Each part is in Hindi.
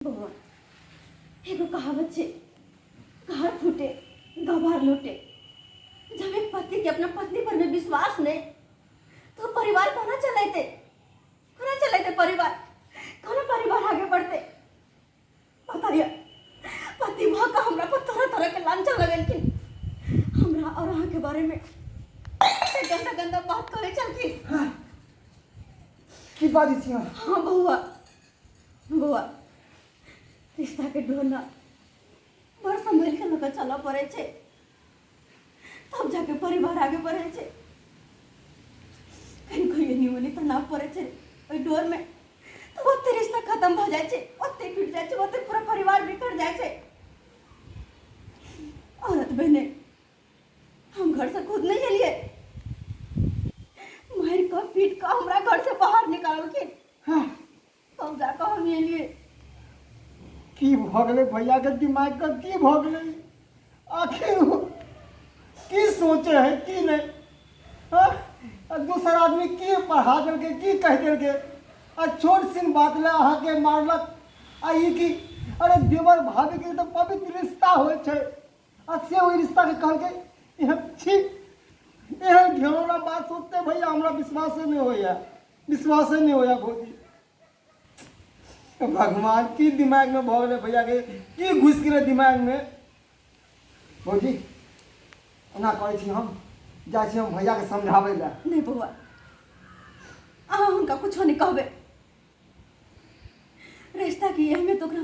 बउआ एगो कहावत छे, घर फूटे गवार लूटे। जब एक पति के अपना पत्नी पर में विश्वास नहीं तो परिवार कोना चलाते परिवार कोना परिवार आगे बढ़ते। बताइए पति वहाँ का हमरा पर तरह तरह के लांछन लगलखिन, हमरा और अहाँ के बारे में गंदा गंदा बात करे चलखिन। हाँ, की बात छी? हाँ बउआ रिश्ता के ढोलना बड़ संभल के लगा चला पड़े छे, तब जाके परिवार आगे बढ़े छे। कहीं कोई निमनी तनाव पड़े छे ओई डोर में तो ओते रिश्ता खत्म हो जाए छे, ओते टूट जाए छे, ओते पूरा परिवार बिखर जाए छे। औरत बहने हम घर से खुद नहीं चलिए, मार का पीट का हमरा घर से बाहर निकाललखिन। हाँ, तब जाकर हम ये लिए की भगले भैया के दिमाग का की भगले? आखिर वो की सोचे है की नहीं? हाँ, दूसरा आदमी की पढ़ा दल के की कह दल के छोट सी बात ले अहाँ के मारलक आई की अरे देवर भाभी के तो पवित्र रिश्ता होय छे से वही रिश्ता के कहल के यह छी यह घेरौना बात सोचते भैया हमरा विश्वास नहीं होया भौजी। भगवान की दिमाग में भगले भैया के की घुस गिरे दिमाग में। भौजी एना करे छी हम जाय छी हम भैया के समझावे ला। नहीं बउआ अहाँ उनका कुछ नहीं कहबे, रिश्ता की अहमियत ओकरा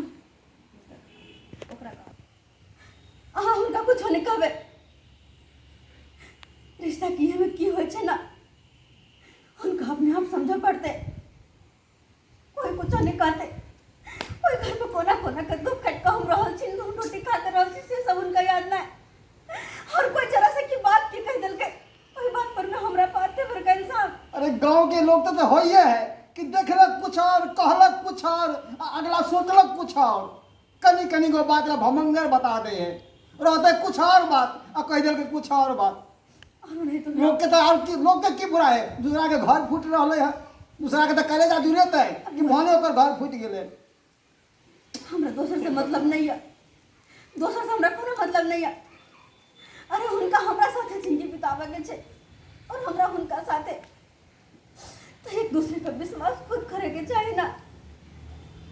अहाँ उनका कुछ नहीं कहबे। रिश्ता की अहमियत की होय छे ना उनका अपने आप समझ पड़ते। कोई कुछ नहीं कहते, कोई घर में कोना कोना के दुख खट कहम रहल छी, दूध रोटी खाते रहल छी, से सब उनका याद ना। और कोई जरा से की बात की कह दल के कोई बात पर में हमरा पाते भर का इंसान। अरे गांव के लोग तो होइए है कि देखलक कुछ और कहलक कुछ और अगला सोचलक कुछ और, कनी कनी को बात ला भमंगर बता दे है, रहते कुछ और बात और कह दल के कुछ और बात। नहीं तो लोग के तो और लोग के की बुरा है? दूसरा के घर फूट रहले है, दूसरा के तो कलेजा दूरे तय कि भने ओकर घर फूट गेले। हमरा दोसर से मतलब नहीं है, दोसर से हमरा कोनो मतलब नहीं है। अरे उनका हमरा साथे जिंदगी बितावे के छे और हमरा उनका साथे तो एक दूसरे पर विश्वास खुद करे के चाहिए ना।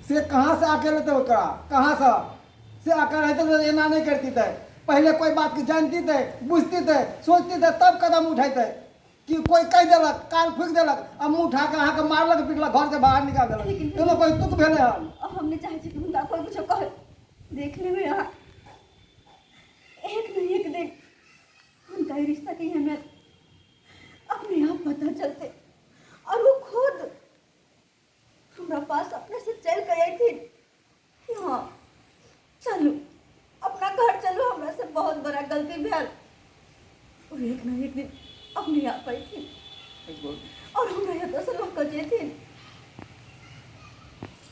से कहाँ से अकेले तो ओकरा कहाँ से अकेले रहते तो एना नहीं करती थे। पहले कोई बात की जानती थे, बुझती थे, सोचती थे, तब कदम उठाते कि कोई कह दिलक काल फूक दिलक अब मुँह उठा के अहाँ के मारलक पीटलक घर से बाहर निकाल दिलक, तो कोई तुक भेले हन। हमने चाहे कि उनका कोई कुछ कहे देखने में यहाँ एक नहीं एक दिन उनका ही रिश्ता की अहमियत अपने आप पता चलते और वो खुद हमारा पास अपने से चल कर आई थी कि हाँ चलो अपना घर चलो, हमरा से बहुत बड़ा गलती भेल। और एक ना एक दिन अपने आप आई थी और हमरा यहाँ से लोग कहे थे